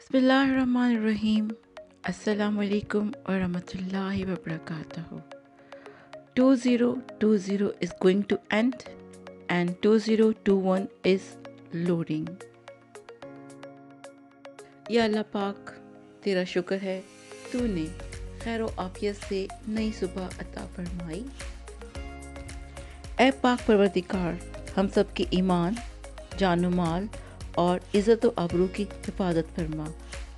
Bismillahirrahmanirrahim. Assalamu alaikum wa rahmatullahi wa barakatuh. 2020 is going to end and 2021 is loading. یا اللہ پاک تیرا شکر ہے تو نے خیر و عافیت سے نئی صبح عطا فرمائی۔ اے پاک پروردگار، ہم سب کے ایمان، جان و مال اور عزت و آبرو کی حفاظت فرما،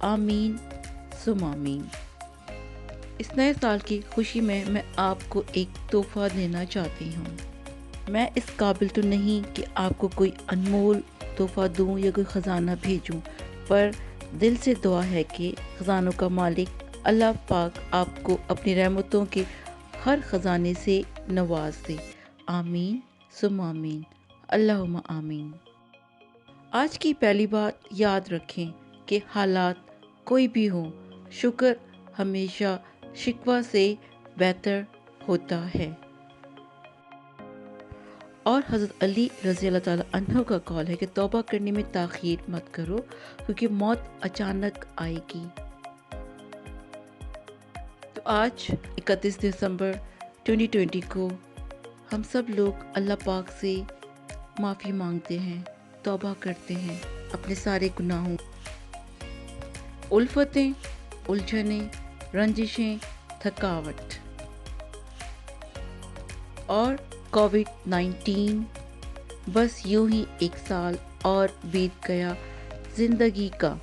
آمین ثم آمین۔ اس نئے سال کی خوشی میں آپ کو ایک تحفہ دینا چاہتی ہوں۔ میں اس قابل تو نہیں کہ آپ کو کوئی انمول تحفہ دوں یا کوئی خزانہ بھیجوں، پر دل سے دعا ہے کہ خزانوں کا مالک اللہ پاک آپ کو اپنی رحمتوں کے ہر خزانے سے نواز دے، آمین ثم آمین، اللہم آمین۔ آج کی پہلی بات یاد رکھیں کہ حالات کوئی بھی ہوں، شکر ہمیشہ شکوہ سے بہتر ہوتا ہے۔ اور حضرت علی رضی اللہ تعالیٰ عنہ کا قول ہے کہ توبہ کرنے میں تاخیر مت کرو، کیونکہ موت اچانک آئے گی۔ تو آج 31 دسمبر 2020 کو ہم سب لوگ اللہ پاک سے معافی مانگتے ہیں، توبہ کرتے ہیں اپنے سارے گناہوں، الفتیں، الجھنیں، رنجشیں، تھکاوٹ اور کووڈ-19 بس یوں ہی ایک سال اور بیت گیا زندگی کا۔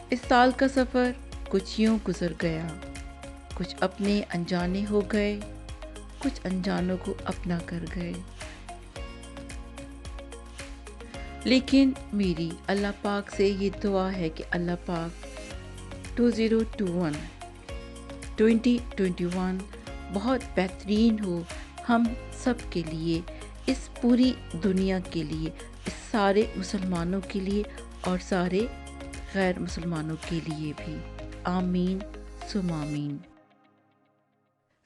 اس سال کا سفر کچھ یوں گزر گیا، کچھ اپنے انجانے ہو گئے، کچھ انجانوں کو اپنا کر گئے، لیکن میری اللہ پاک سے یہ دعا ہے کہ اللہ پاک 2021 بہت بہترین ہو ہم سب کے لیے، اس پوری دنیا کے لیے، اس سارے مسلمانوں کے لیے اور سارے غیر مسلمانوں کے لیے بھی، آمین ثم آمین۔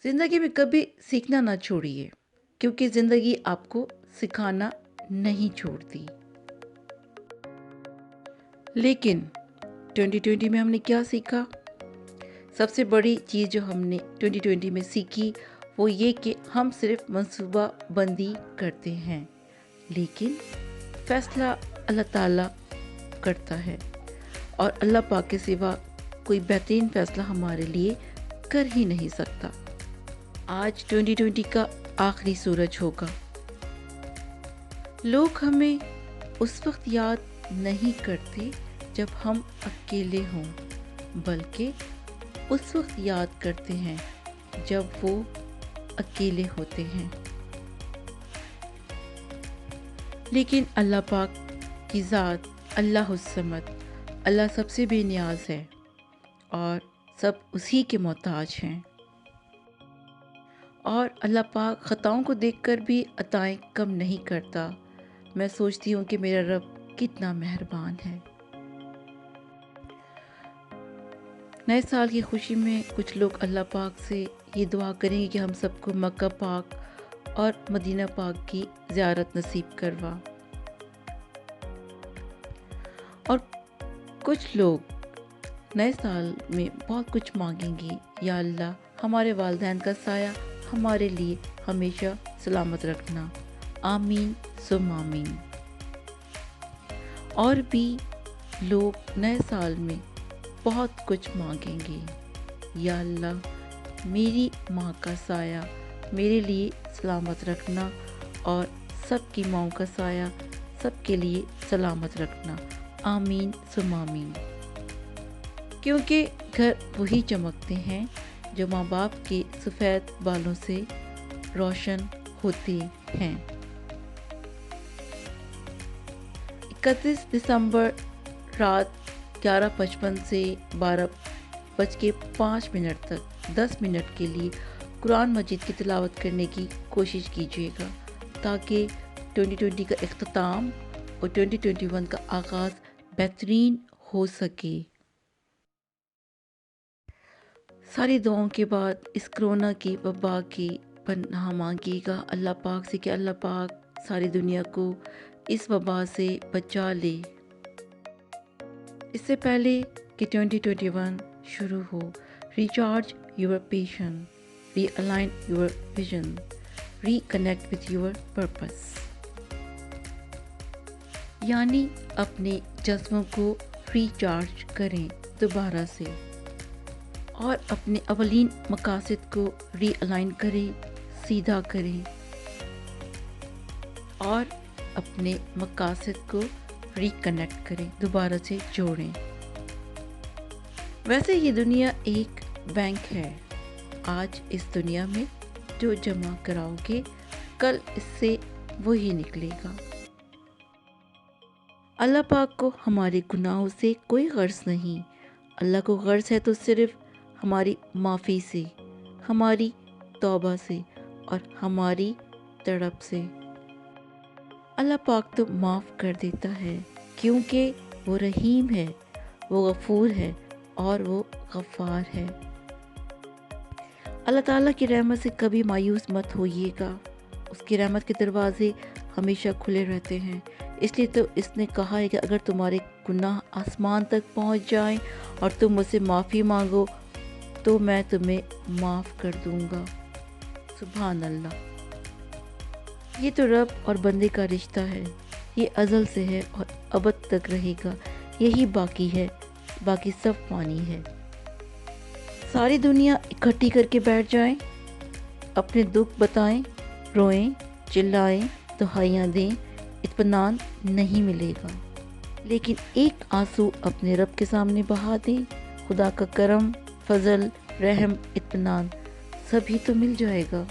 زندگی میں کبھی سیکھنا نہ چھوڑیے، کیونکہ زندگی آپ کو سکھانا نہیں چھوڑتی۔ لیکن 2020 میں ہم نے کیا سیکھا؟ سب سے بڑی چیز جو ہم نے 2020 میں سیکھی وہ یہ کہ ہم صرف منصوبہ بندی کرتے ہیں، لیکن فیصلہ اللہ تعالیٰ کرتا ہے، اور اللہ پاک کے سوا کوئی بہترین فیصلہ ہمارے لیے کر ہی نہیں سکتا۔ آج 2020 کا آخری سورج ہوگا۔ لوگ ہمیں اس وقت یاد نہیں کرتے جب ہم اکیلے ہوں، بلکہ اس وقت یاد کرتے ہیں جب وہ اکیلے ہوتے ہیں۔ لیکن اللہ پاک کی ذات اللہ الصمد، اللہ سب سے بے نیاز ہے اور سب اسی کے محتاج ہیں، اور اللہ پاک خطاؤں کو دیکھ کر بھی عطائیں کم نہیں کرتا۔ میں سوچتی ہوں کہ میرا رب کتنا مہربان ہے۔ نئے سال کی خوشی میں کچھ لوگ اللہ پاک سے یہ دعا کریں گے کہ ہم سب کو مکہ پاک اور مدینہ پاک کی زیارت نصیب کروا، اور کچھ لوگ نئے سال میں بہت کچھ مانگیں گے، یا اللہ ہمارے والدین کا سایہ ہمارے لیے ہمیشہ سلامت رکھنا، آمین ثم آمین۔ اور بھی لوگ نئے سال میں بہت کچھ مانگیں گے، یا اللہ میری ماں کا سایہ میرے لیے سلامت رکھنا، اور سب کی ماؤں کا سایہ سب کے لیے سلامت رکھنا، آمین ثم آمین۔ کیونکہ گھر وہی چمکتے ہیں جو ماں باپ کے سفید بالوں سے روشن ہوتے ہیں۔ 31 دسمبر رات 11:55 سے 12:05 تک 10 منٹ کے لیے قرآن مجید کی تلاوت کرنے کی کوشش کیجیے گا، تاکہ 2020 کا اختتام اور 2021 کا آغاز بہترین ہو سکے۔ ساری دعاؤں کے بعد اس کرونا کی وبا کی پناہ مانگیے گا اللہ پاک سے کہ اللہ پاک ساری دنیا کو اس وبا سے بچا لے۔ اس سے پہلے کہ 2021 شروع ہو، recharge your passion, realign your vision, reconnect with your purpose, یعنی اپنے جذبوں کو ریچارج کریں دوبارہ سے اور اپنے اولین مقاصد کو ری الائن کریں، سیدھا کریں اور اپنے مقاصد کو ریکنیکٹ کریں، دوبارہ سے جوڑیں۔ ویسے یہ دنیا ایک بینک ہے، آج اس دنیا میں جو جمع کراؤ گے کل اس سے وہی نکلے گا۔ اللہ پاک کو ہمارے گناہوں سے کوئی غرض نہیں، اللہ کو غرض ہے تو صرف ہماری معافی سے، ہماری توبہ سے اور ہماری تڑپ سے۔ اللہ پاک تو معاف کر دیتا ہے کیونکہ وہ رحیم ہے، وہ غفور ہے اور وہ غفار ہے۔ اللہ تعالیٰ کی رحمت سے کبھی مایوس مت ہوئیے گا، اس کی رحمت کے دروازے ہمیشہ کھلے رہتے ہیں۔ اس لیے تو اس نے کہا ہے کہ اگر تمہارے گناہ آسمان تک پہنچ جائیں اور تم مجھ سے معافی مانگو تو میں تمہیں معاف کر دوں گا۔ سبحان اللہ۔ یہ تو رب اور بندے کا رشتہ ہے، یہ ازل سے ہے اور ابد تک رہے گا، یہی باقی ہے، باقی سب فانی ہے۔ ساری دنیا اکٹھی کر کے بیٹھ جائیں، اپنے دکھ بتائیں، روئیں، چلائیں، دہائیاں دیں، اطمینان نہیں ملے گا، لیکن ایک آنسو اپنے رب کے سامنے بہا دیں، خدا کا کرم، فضل، رحم، اطمینان سبھی تو مل جائے گا۔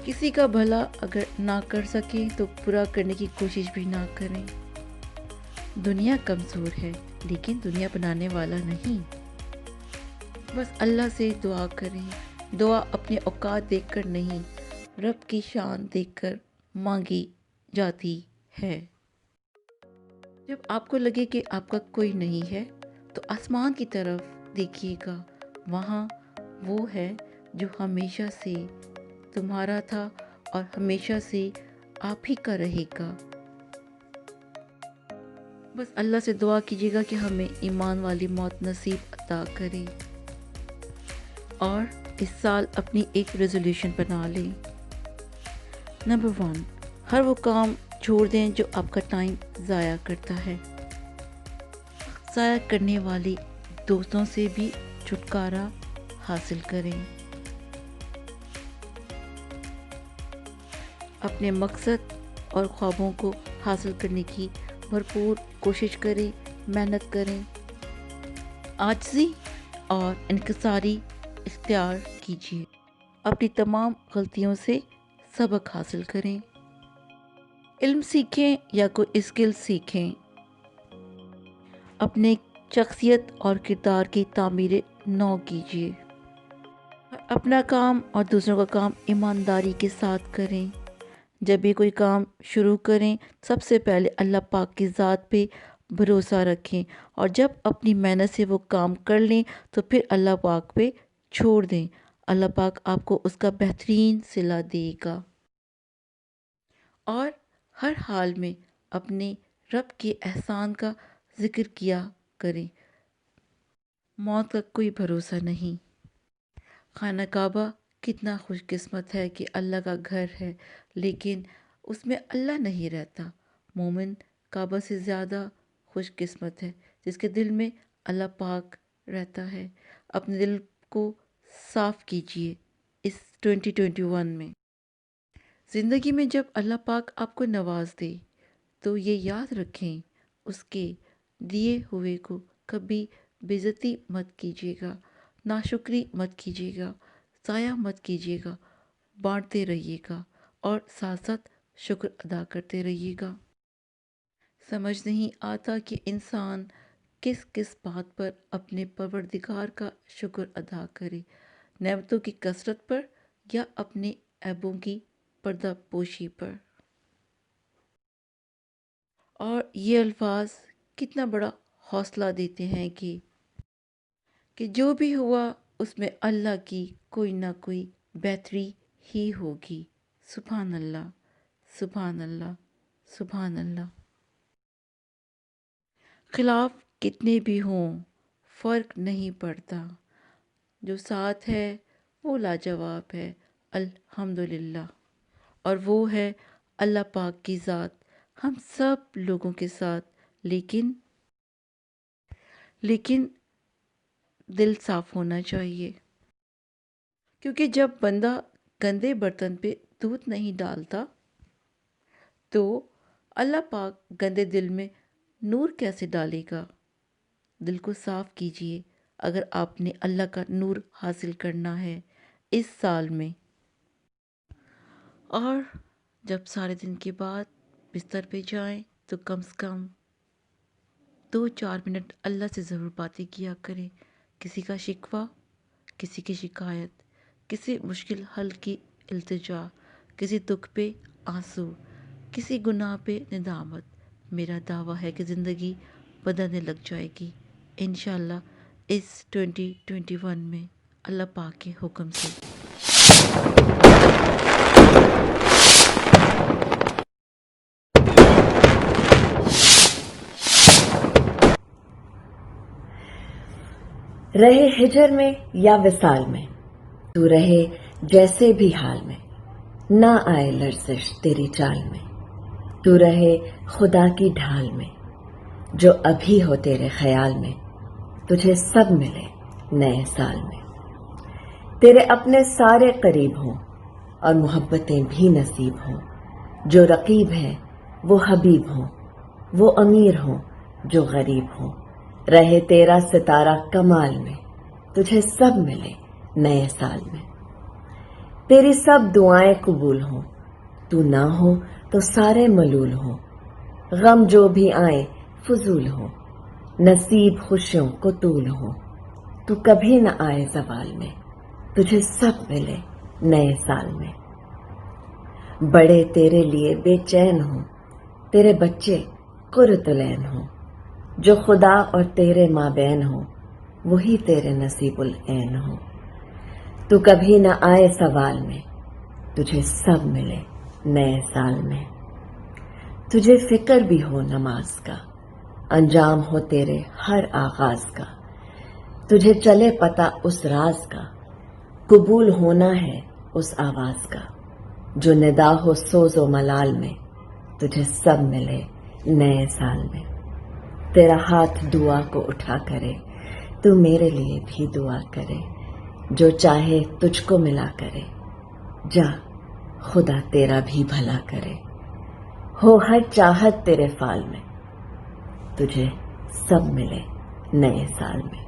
کسی کا بھلا اگر نہ کر سکیں تو برا کرنے کی کوشش بھی نہ کریں۔ دنیا کمزور ہے لیکن دنیا بنانے والا نہیں۔ بس اللہ سے دعا کریں، دعا اپنے اوقات دیکھ کر نہیں، رب کی شان دیکھ کر مانگی جاتی ہے۔ جب آپ کو لگے کہ آپ کا کوئی نہیں ہے تو آسمان کی طرف دیکھیے گا، وہاں وہ ہے جو ہمیشہ سے تمہارا تھا اور ہمیشہ سے آپ ہی کا رہے گا۔ بس اللہ سے دعا کیجیے گا کہ ہمیں ایمان والی موت نصیب عطا کرے، اور اس سال اپنی ایک ریزولوشن بنا لیں۔ نمبر 1، ہر وہ کام چھوڑ دیں جو آپ کا ٹائم ضائع کرتا ہے۔ ضائع کرنے والے دوستوں سے بھی چھٹکارا حاصل کریں۔ اپنے مقصد اور خوابوں کو حاصل کرنے کی بھرپور کوشش کریں، محنت کریں، عاجزی اور انکساری اختیار کیجیے، اپنی تمام غلطیوں سے سبق حاصل کریں، علم سیکھیں یا کوئی اسکل سیکھیں، اپنے شخصیت اور کردار کی تعمیر نو کیجیے، اپنا کام اور دوسروں کا کام ایمانداری کے ساتھ کریں۔ جب بھی کوئی کام شروع کریں سب سے پہلے اللہ پاک کی ذات پہ بھروسہ رکھیں، اور جب اپنی محنت سے وہ کام کر لیں تو پھر اللہ پاک پہ چھوڑ دیں، اللہ پاک آپ کو اس کا بہترین صلہ دے گا۔ اور ہر حال میں اپنے رب کے احسان کا ذکر کیا کریں، موت کا کوئی بھروسہ نہیں۔ خانہ کعبہ کتنا خوش قسمت ہے کہ اللہ کا گھر ہے، لیکن اس میں اللہ نہیں رہتا۔ مومن کعبہ سے زیادہ خوش قسمت ہے جس کے دل میں اللہ پاک رہتا ہے۔ اپنے دل کو صاف کیجیے اس 2021 میں۔ زندگی میں جب اللہ پاک آپ کو نواز دے تو یہ یاد رکھیں، اس کے دیے ہوئے کو کبھی بے عزتی مت کیجیے گا، ناشکری مت کیجیے گا، ضائع مت کیجیے گا، بانٹتے رہیے گا اور ساتھ ساتھ شکر ادا کرتے رہیے گا۔ سمجھ نہیں آتا کہ انسان کس کس بات پر اپنے پروردگار کا شکر ادا کرے، نعمتوں کی کثرت پر یا اپنے عیبوں کی پردہ پوشی پر۔ اور یہ الفاظ کتنا بڑا حوصلہ دیتے ہیں کہ جو بھی ہوا اس میں اللہ کی کوئی نہ کوئی بہتری ہی ہوگی۔ سبحان اللہ، سبحان اللہ، سبحان اللہ۔ خلاف کتنے بھی ہوں فرق نہیں پڑتا، جو ساتھ ہے وہ لاجواب ہے الحمدللہ، اور وہ ہے اللہ پاک کی ذات ہم سب لوگوں کے ساتھ، لیکن دل صاف ہونا چاہیے، کیونکہ جب بندہ گندے برتن پہ دودھ نہیں ڈالتا تو اللہ پاک گندے دل میں نور کیسے ڈالے گا؟ دل کو صاف کیجئے اگر آپ نے اللہ کا نور حاصل کرنا ہے اس سال میں، اور جب سارے دن کے بعد بستر پہ جائیں تو کم سے کم 2-4 منٹ اللہ سے ضرور باتیں کیا کریں، کسی کا شکوہ، کسی کی شکایت، کسی مشکل حل کی التجا، کسی دکھ پہ آنسو، کسی گناہ پہ ندامت۔ میرا دعویٰ ہے کہ زندگی بدلنے لگ جائے گی انشاءاللہ اس 2021 میں اللہ پاک کے حکم سے۔ رہے ہجر میں یا وصال میں، تو رہے جیسے بھی حال میں، نہ آئے لرزش تیری چال میں، تو رہے خدا کی ڈھال میں، جو ابھی ہو تیرے خیال میں، تجھے سب ملے نئے سال میں۔ تیرے اپنے سارے قریب ہوں اور محبتیں بھی نصیب ہوں، جو رقیب ہیں وہ حبیب ہوں، وہ امیر ہوں جو غریب ہوں، رہے تیرا ستارہ کمال میں، تجھے سب ملے نئے سال میں۔ تیری سب دعائیں قبول ہوں، تو نہ ہو تو سارے ملول ہوں، غم جو بھی آئے فضول ہوں، نصیب خوشیوں کو طول ہوں، تو کبھی نہ آئے زوال میں، تجھے سب ملے نئے سال میں۔ بڑے تیرے لیے بے چین ہوں، تیرے بچے قرۃ العین ہوں، جو خدا اور تیرے مابین ہوں وہی تیرے نصیب العین ہوں، تو کبھی نہ آئے سوال میں، تجھے سب ملے نئے سال میں۔ تجھے فکر بھی ہو نماز کا، انجام ہو تیرے ہر آغاز کا، تجھے چلے پتہ اس راز کا، قبول ہونا ہے اس آواز کا، جو ندا ہو سوز و ملال میں، تجھے سب ملے نئے سال میں۔ تیرا ہاتھ دعا کو اٹھا کرے، تو میرے لیے بھی دعا کرے، جو چاہے تجھ کو ملا کرے، جا خدا تیرا بھی بھلا کرے، ہو ہر چاہت تیرے فال میں، تجھے سب ملے نئے سال میں۔